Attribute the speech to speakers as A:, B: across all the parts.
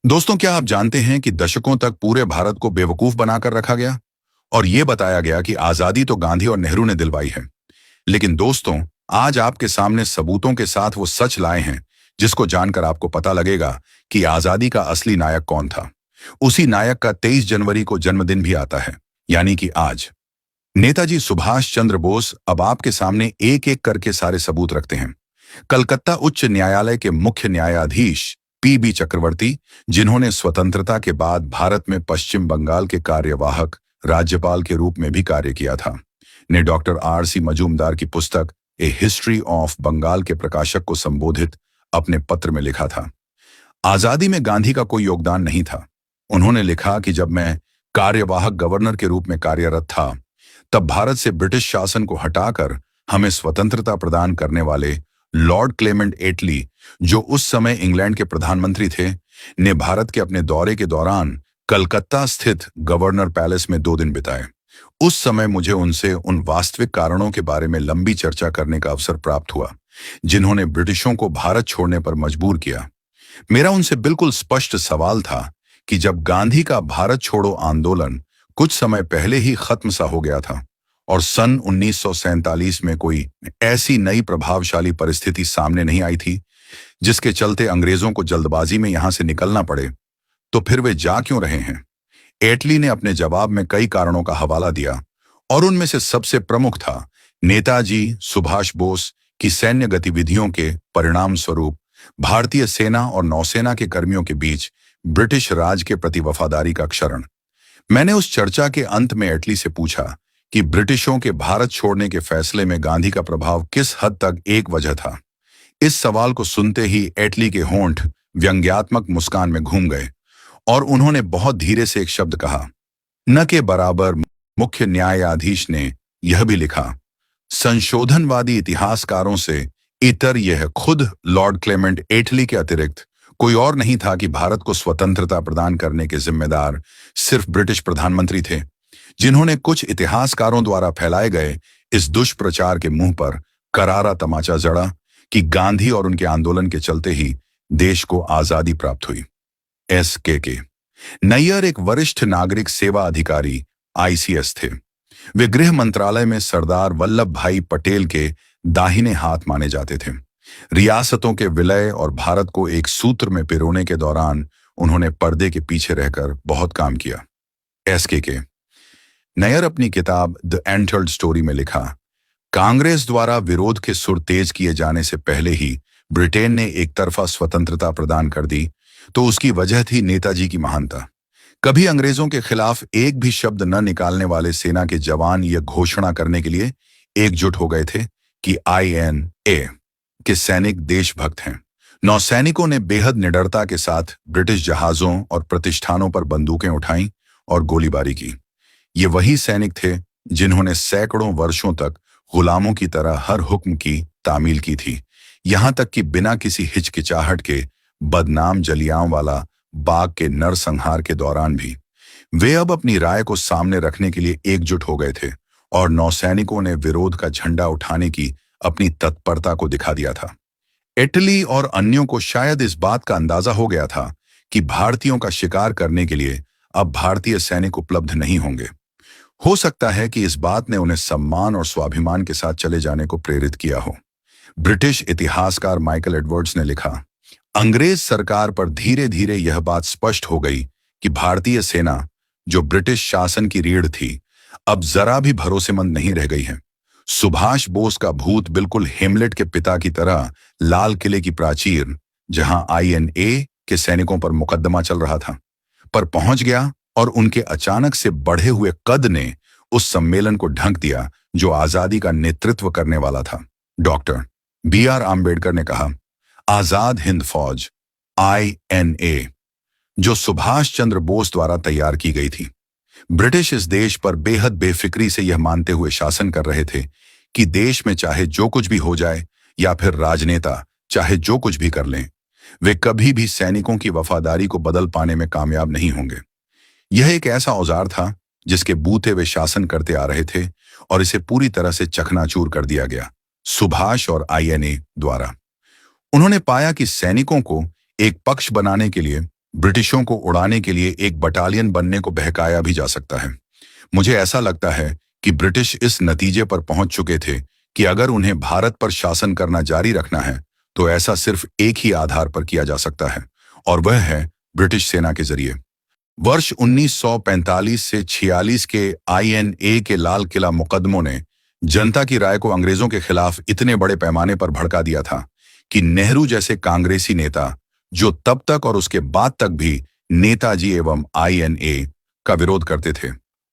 A: दोस्तों, क्या आप जानते हैं कि दशकों तक पूरे भारत को बेवकूफ बनाकर रखा गया और यह बताया गया कि आजादी तो गांधी और नेहरू ने दिलवाई है। लेकिन दोस्तों, आज आपके सामने सबूतों के साथ वो सच लाए हैं जिसको जानकर आपको पता लगेगा कि आजादी का असली नायक कौन था। उसी नायक का 23 जनवरी को जन्मदिन भी आता है, यानी कि आज। नेताजी सुभाष चंद्र बोस अब आपके सामने एक एक करके सारे सबूत रखते हैं। कलकत्ता उच्च न्यायालय के मुख्य न्यायाधीश पीबी चक्रवर्ती, जिन्होंने स्वतंत्रता के बाद भारत में पश्चिम बंगाल के कार्यवाहक राज्यपाल के रूप में भी कार्य किया था, ने डॉक्टर आर.सी. मजूमदार की पुस्तक ए हिस्ट्री ऑफ बंगाल के प्रकाशक को संबोधित अपने पत्र में लिखा था, आजादी में गांधी का कोई योगदान नहीं था। उन्होंने लिखा कि जब मैं कार्यवाहक गवर्नर के रूप में कार्यरत था, तब भारत से ब्रिटिश शासन को हटाकर हमें स्वतंत्रता प्रदान करने वाले लॉर्ड क्लेमेंट एटली, जो उस समय इंग्लैंड के प्रधानमंत्री थे, ने भारत के अपने दौरे के दौरान कलकत्ता स्थित गवर्नर पैलेस में 2 दिन बिताए। उस समय मुझे उनसे उन वास्तविक कारणों के बारे में लंबी चर्चा करने का अवसर प्राप्त हुआ जिन्होंने ब्रिटिशों को भारत छोड़ने पर मजबूर किया। मेरा उनसे बिल्कुल स्पष्ट सवाल था कि जब गांधी का भारत छोड़ो आंदोलन कुछ समय पहले ही खत्म सा हो गया था और सन 1947 में कोई ऐसी नई प्रभावशाली परिस्थिति सामने नहीं आई थी जिसके चलते अंग्रेजों को जल्दबाजी में यहां से निकलना पड़े, तो फिर वे जा क्यों रहे हैं। एटली ने अपने जवाब में कई कारणों का हवाला दिया और उनमें से सबसे प्रमुख था नेताजी सुभाष बोस की सैन्य गतिविधियों के परिणाम स्वरूप भारतीय सेना और नौसेना के कर्मियों के बीच ब्रिटिश राज के प्रति वफादारी का क्षरण। मैंने उस चर्चा के अंत में एटली से पूछा कि ब्रिटिशों के भारत छोड़ने के फैसले में गांधी का प्रभाव किस हद तक एक वजह था। इस सवाल को सुनते ही एटली के होंठ व्यंग्यात्मक मुस्कान में घूम गए और उन्होंने बहुत धीरे से एक शब्द कहा, न के बराबर। मुख्य न्यायाधीश ने यह भी लिखा, संशोधनवादी इतिहासकारों से इतर यह खुद लॉर्ड क्लेमेंट एटली के अतिरिक्त कोई और नहीं था कि भारत को स्वतंत्रता प्रदान करने के जिम्मेदार सिर्फ ब्रिटिश प्रधानमंत्री थे, जिन्होंने कुछ इतिहासकारों द्वारा फैलाए गए इस दुष्प्रचार के मुंह पर करारा तमाचा जड़ा कि गांधी और उनके आंदोलन के चलते ही देश को आजादी प्राप्त हुई। एस.के. नैयर एक वरिष्ठ नागरिक सेवा अधिकारी आईसीएस थे। वे गृह मंत्रालय में सरदार वल्लभ भाई पटेल के दाहिने हाथ माने जाते थे। रियासतों के विलय और भारत को एक सूत्र में पिरोने के दौरान उन्होंने पर्दे के पीछे रहकर बहुत काम किया। एस.के. नैयर अपनी किताब द अनटोल्ड स्टोरी में लिखा, कांग्रेस द्वारा विरोध के सुर तेज किए जाने से पहले ही ब्रिटेन ने एक तरफा स्वतंत्रता प्रदान कर दी, तो उसकी वजह थी नेताजी की महानता। कभी अंग्रेजों के खिलाफ एक भी शब्द न निकालने वाले सेना के जवान यह घोषणा करने के लिए एकजुट हो गए थे कि INA के सैनिक देशभक्त हैं। नौसैनिकों ने बेहद निडरता के साथ ब्रिटिश जहाजों और प्रतिष्ठानों पर बंदूकें उठाईं और गोलीबारी की। ये वही सैनिक थे जिन्होंने सैकड़ों वर्षों तक गुलामों की तरह हर हुक्म की तामील की थी, यहां तक कि बिना किसी हिचकिचाहट के बदनाम जलियांवाला बाग के नरसंहार के दौरान भी वे अब अपनी राय को सामने रखने के लिए एकजुट हो गए थे और नौसैनिकों ने विरोध का झंडा उठाने की अपनी तत्परता को दिखा दिया था। इटली और अन्यों को शायद इस बात का अंदाजा हो गया था कि भारतीयों का शिकार करने के लिए अब भारतीय सैनिक उपलब्ध नहीं होंगे। हो सकता है कि इस बात ने उन्हें सम्मान और स्वाभिमान के साथ चले जाने को प्रेरित किया हो। ब्रिटिश इतिहासकार माइकल एडवर्ड्स ने लिखा, अंग्रेज सरकार पर धीरे धीरे यह बात स्पष्ट हो गई कि भारतीय सेना, जो ब्रिटिश शासन की रीढ़ थी, अब जरा भी भरोसेमंद नहीं रह गई है। सुभाष बोस का भूत बिल्कुल हेमलेट के पिता की तरह लाल किले की प्राचीर, जहां INA के सैनिकों पर मुकदमा चल रहा था, पर पहुंच गया और उनके अचानक से बढ़े हुए कद ने उस सम्मेलन को ढक दिया जो आजादी का नेतृत्व करने वाला था। डॉक्टर BR आम्बेडकर ने कहा, आजाद हिंद फौज INA, जो सुभाष चंद्र बोस द्वारा तैयार की गई थी। ब्रिटिश इस देश पर बेहद बेफिक्री से यह मानते हुए शासन कर रहे थे कि देश में चाहे जो कुछ भी हो जाए या फिर राजनेता चाहे जो कुछ भी कर लें, वे कभी भी सैनिकों की वफादारी को बदल पाने में कामयाब नहीं होंगे। यह एक ऐसा औजार था जिसके बूते वे शासन करते आ रहे थे और इसे पूरी तरह से चकनाचूर कर दिया गया सुभाष और INA द्वारा। उन्होंने पाया कि सैनिकों को एक पक्ष बनाने के लिए ब्रिटिशों को उड़ाने के लिए एक बटालियन बनने को बहकाया भी जा सकता है। मुझे ऐसा लगता है कि ब्रिटिश इस नतीजे पर पहुंच चुके थे कि अगर उन्हें भारत पर शासन करना जारी रखना है तो ऐसा सिर्फ एक ही आधार पर किया जा सकता है, और वह है ब्रिटिश सेना के जरिए। वर्ष 1945 से 46 के INA के लाल किला मुकदमों ने जनता की राय को अंग्रेजों के खिलाफ इतने बड़े पैमाने पर भड़का दिया था कि नेहरू जैसे कांग्रेसी नेता, जो तब तक और उसके बाद तक भी नेताजी एवं INA का विरोध करते थे,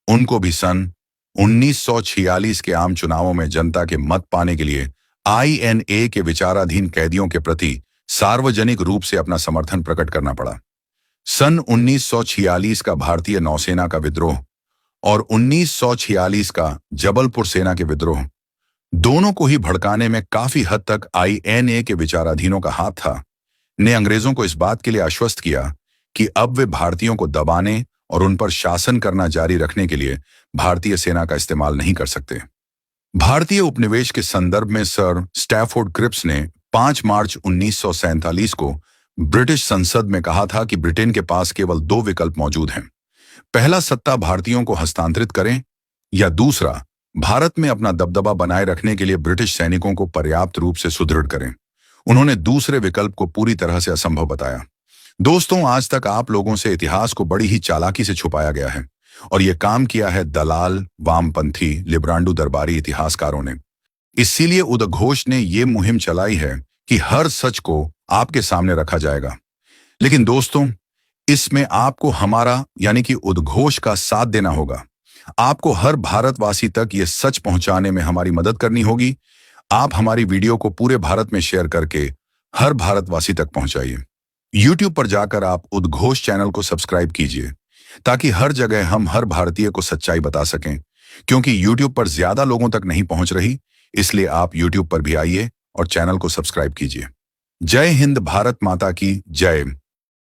A: उनको भी सन 1946 के आम चुनावों में जनता के मत पाने के लिए INA के विचाराधीन कैदियों के प्रति सार्वजनिक रूप से अपना समर्थन प्रकट करना पड़ा। सन 1946 का भारतीय नौसेना का विद्रोह और 1946 का जबलपुर सेना के विद्रोह, दोनों को ही भड़काने में काफी हद तक INA के विचाराधीनों का हाथ था, ने अंग्रेजों को इस बात के लिए आश्वस्त किया कि अब वे भारतीयों को दबाने और उन पर शासन करना जारी रखने के लिए भारतीय सेना का इस्तेमाल नहीं कर सकते। भारतीय उपनिवेश के संदर्भ में सर स्टैफोर्ड क्रिप्स ने 5 मार्च 1947 को ब्रिटिश संसद में कहा था कि ब्रिटेन के पास केवल 2 विकल्प मौजूद हैं। पहला, सत्ता भारतीयों को हस्तांतरित करें, या दूसरा, भारत में अपना दबदबा बनाए रखने के लिए ब्रिटिश सैनिकों को पर्याप्त रूप से सुदृढ़ करें। उन्होंने दूसरे विकल्प को पूरी तरह से असंभव बताया। दोस्तों, आज तक आप लोगों से इतिहास को बड़ी ही चालाकी से छुपाया गया है, और यह काम किया है दलाल, वामपंथी, लिब्रांडू दरबारी इतिहासकारों ने। इसीलिए उद्घोष ने यह मुहिम चलाई है कि हर सच को आपके सामने रखा जाएगा। लेकिन दोस्तों, इसमें आपको हमारा यानी कि उद्घोष का साथ देना होगा। आपको हर भारतवासी तक यह सच पहुंचाने में हमारी मदद करनी होगी। आप हमारी वीडियो को पूरे भारत में शेयर करके हर भारतवासी तक पहुंचाइए। YouTube पर जाकर आप उद्घोष चैनल को सब्सक्राइब कीजिए, ताकि हर जगह हम हर भारतीय को सच्चाई बता सकें। क्योंकि YouTube पर ज्यादा लोगों तक नहीं पहुंच रही, इसलिए आप YouTube पर भी आइए और चैनल को सब्सक्राइब कीजिए। जय हिंद, भारत माता की जय।